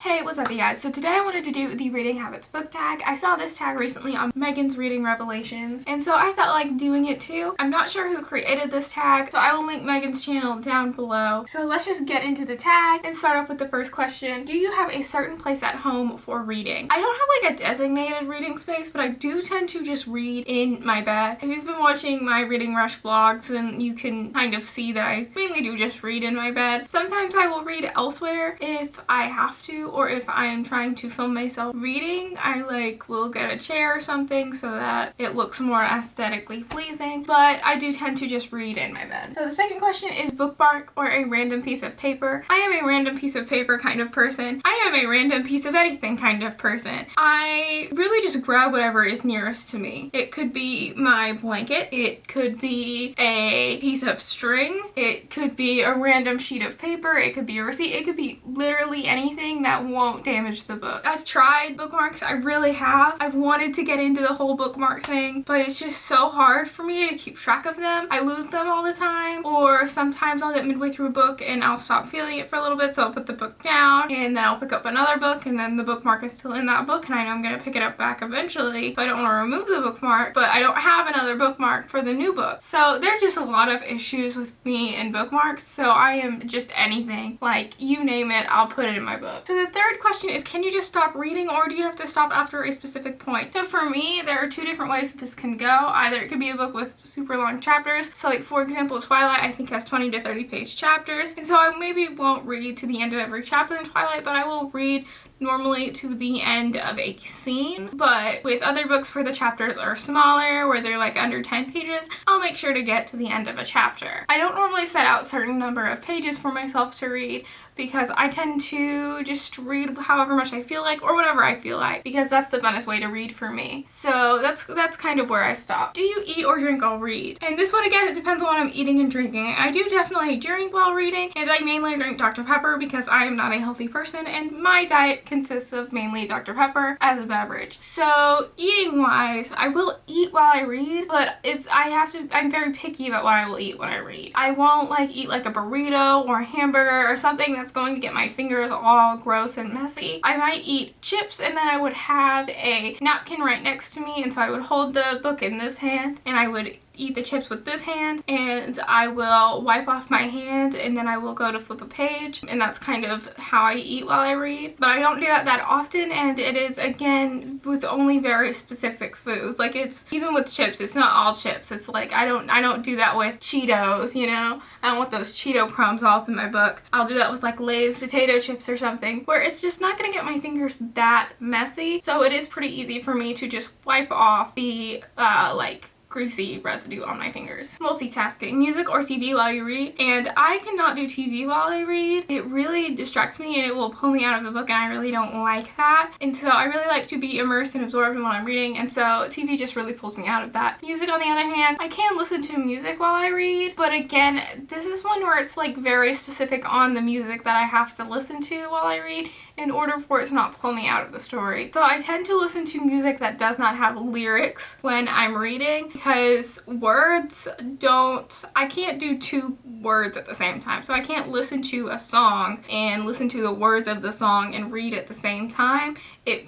Hey, what's up you guys? So today I wanted to do the Reading Habits book tag. I saw this tag recently on Megan's Reading Revelations, and so I felt like doing it too. I'm not sure who created this tag, so I will link Megan's channel down below. So let's just get into the tag and start off with the first question. Do you have a certain place at home for reading? I don't have like a designated reading space, but I do tend to just read in my bed. If you've been watching my Reading Rush vlogs, then you can kind of see that I mainly do just read in my bed. Sometimes I will read elsewhere if I have to, or if I am trying to film myself reading, I will get a chair or something so that it looks more aesthetically pleasing, but I do tend to just read in my bed. So the second question is bookmark or a random piece of paper. I am a random piece of paper kind of person. I am a random piece of anything kind of person. I really just grab whatever is nearest to me. It could be my blanket, it could be a piece of string, it could be a random sheet of paper, it could be a receipt, it could be literally anything that won't damage the book. I've tried bookmarks, I really have. I've wanted to get into the whole bookmark thing, but it's just so hard for me to keep track of them. I lose them all the time, or sometimes I'll get midway through a book and I'll stop feeling it for a little bit, so I'll put the book down and then I'll pick up another book and then the bookmark is still in that book and I know I'm gonna pick it up back eventually, so I don't want to remove the bookmark, but I don't have another bookmark for the new book. So there's just a lot of issues with me and bookmarks, so I am just anything. Like, you name it, I'll put it in my book. So the third question is, can you just stop reading or do you have to stop after a specific point? So for me, there are two different ways that this can go. Either it could be a book with super long chapters. So like, for example, Twilight I think has 20 to 30 page chapters, and so I maybe won't read to the end of every chapter in Twilight, but I will read normally to the end of a scene. But with other books where the chapters are smaller, where they're like under 10 pages, I'll make sure to get to the end of a chapter. I don't normally set out a certain number of pages for myself to read because I tend to just read however much I feel like or whatever I feel like, because that's the funnest way to read for me. So that's kind of where I stop. Do you eat or drink while read? And this one, again, it depends on what I'm eating and drinking. I do definitely drink while reading, and I mainly drink Dr. Pepper because I am not a healthy person and my diet consists of mainly Dr. Pepper as a beverage. So eating wise, I will eat while I read, but I'm very picky about what I will eat when I read. I won't eat like a burrito or a hamburger or something that's going to get my fingers all gross and messy. I might eat chips and then I would have a napkin right next to me, and so I would hold the book in this hand and I would eat the chips with this hand, and I will wipe off my hand and then I will go to flip a page, and that's kind of how I eat while I read. But I don't do that often, and it is, again, with only very specific foods. Like, it's even with chips, it's not all chips. It's like I don't do that with Cheetos, you know? I don't want those Cheeto crumbs all up in my book. I'll do that with like Lay's potato chips or something, where it's just not gonna get my fingers that messy. So it is pretty easy for me to just wipe off the greasy residue on my fingers. Multitasking, music or TV while you read. And I cannot do TV while I read. It really distracts me and it will pull me out of the book, and I really don't like that. And so I really like to be immersed and absorbed in what I'm reading, and so TV just really pulls me out of that. Music, on the other hand, I can listen to music while I read, but again, this is one where it's like very specific on the music that I have to listen to while I read in order for it to not pull me out of the story. So I tend to listen to music that does not have lyrics when I'm reading, because I can't do two words at the same time. So I can't listen to a song and listen to the words of the song and read at the same time. It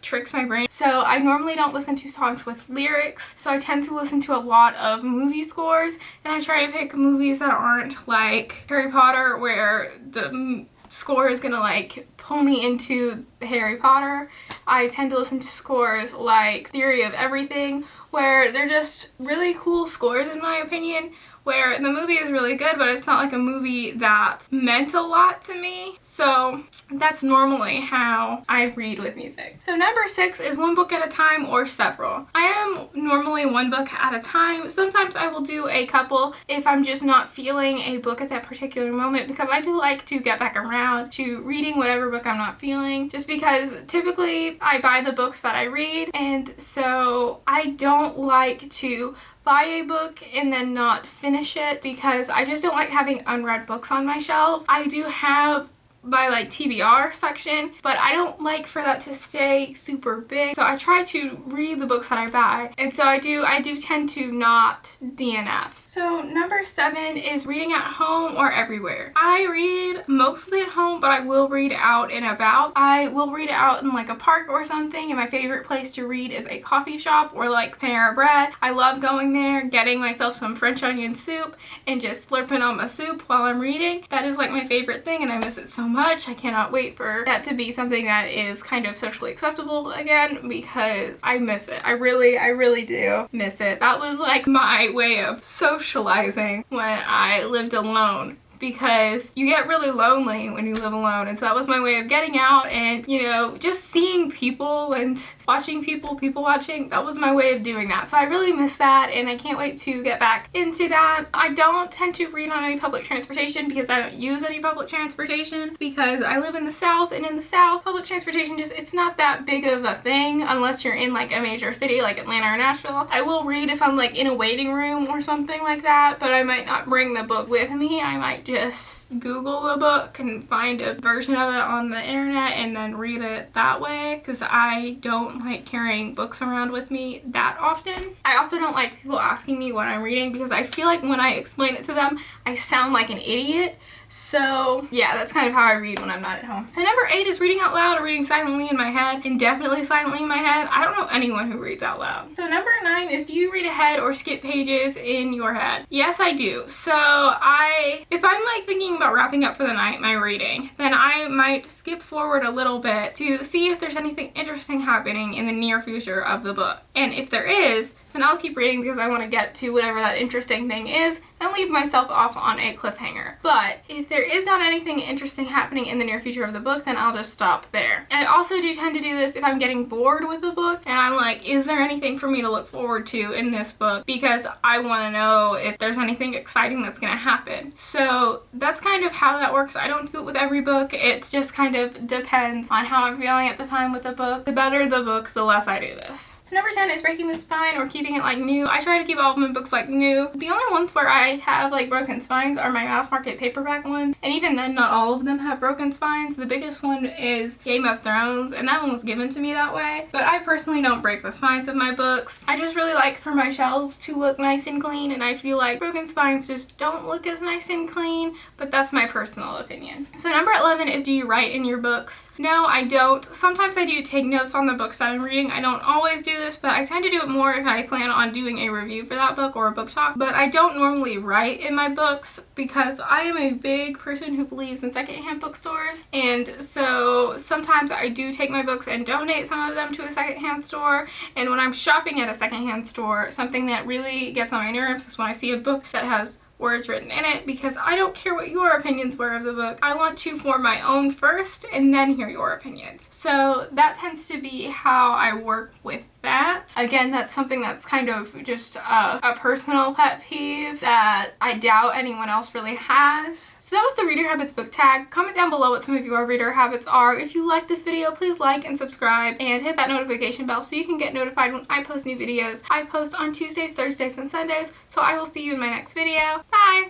tricks my brain. So I normally don't listen to songs with lyrics. So I tend to listen to a lot of movie scores, and I try to pick movies that aren't like Harry Potter, where the score is gonna pull me into Harry Potter. I tend to listen to scores like Theory of Everything, where they're just really cool scores in my opinion, where the movie is really good, but it's not like a movie that meant a lot to me. So that's normally how I read with music. So number 6 is one book at a time or several. I am normally one book at a time. Sometimes I will do a couple if I'm just not feeling a book at that particular moment, because I do like to get back around to reading whatever book I'm not feeling, just because typically I buy the books that I read, and so I don't like to buy a book and then not finish it, because I just don't like having unread books on my shelf. I do have my like TBR section, but I don't like for that to stay super big. So I try to read the books that I buy. And so I do tend to not DNF. So number 7 is reading at home or everywhere. I read mostly at home, but I will read out and about. I will read out in like a park or something, and my favorite place to read is a coffee shop or like Panera Bread. I love going there, getting myself some French onion soup and just slurping on my soup while I'm reading. That is like my favorite thing, and I miss it so much. I cannot wait for that to be something that is kind of socially acceptable again, because I miss it. I really do miss it. That was like my way of socializing when I lived alone, because you get really lonely when you live alone. And so that was my way of getting out and, you know, just seeing people and watching people watching. That was my way of doing that. So I really miss that, and I can't wait to get back into that. I don't tend to read on any public transportation because I don't use any public transportation, because I live in the South, and in the South, public transportation it's not that big of a thing unless you're in like a major city like Atlanta or Nashville. I will read if I'm like in a waiting room or something like that, but I might not bring the book with me. I might just Google the book and find a version of it on the internet and then read it that way, because I don't like carrying books around with me that often. I also don't like people asking me what I'm reading, because I feel like when I explain it to them, I sound like an idiot. So yeah, that's kind of how I read when I'm not at home. So number 8 is reading out loud or reading silently in my head, and definitely silently in my head. I don't know anyone who reads out loud. So number 9 is, do you read ahead or skip pages in your head? Yes, I do. So if I'm like thinking about wrapping up for the night, my reading, then I might skip forward a little bit to see if there's anything interesting happening in the near future of the book. And if there is, then I'll keep reading because I want to get to whatever that interesting thing is and leave myself off on a cliffhanger. But if there is not anything interesting happening in the near future of the book, then I'll just stop there. I also do tend to do this if I'm getting bored with the book and I'm like, is there anything for me to look forward to in this book? Because I want to know if there's anything exciting that's going to happen. So that's kind of how that works. I don't do it with every book. It just kind of depends on how I'm feeling at the time with the book. The better the book, the less I do this. So number 10 is breaking the spine or keeping it like new. I try to keep all of my books like new. The only ones where I have like broken spines are my mass market paperback ones, and even then not all of them have broken spines. The biggest one is Game of Thrones, and that one was given to me that way, but I personally don't break the spines of my books. I just really like for my shelves to look nice and clean, and I feel like broken spines just don't look as nice and clean, but that's my personal opinion. So number 11 is, do you write in your books? No, I don't. Sometimes I do take notes on the books that I'm reading. I don't always do this, but I tend to do it more if I plan on doing a review for that book or a book talk. But I don't normally write in my books because I am a big person who believes in secondhand bookstores, and so sometimes I do take my books and donate some of them to a secondhand store. And when I'm shopping at a secondhand store, something that really gets on my nerves is when I see a book that has words written in it, because I don't care what your opinions were of the book. I want to form my own first and then hear your opinions. So that tends to be how I work with that. Again, that's something that's kind of just a personal pet peeve that I doubt anyone else really has. So that was the Reader Habits book tag. Comment down below what some of your reader habits are. If you like this video, please like and subscribe and hit that notification bell so you can get notified when I post new videos. I post on Tuesdays, Thursdays, and Sundays, so I will see you in my next video. Bye!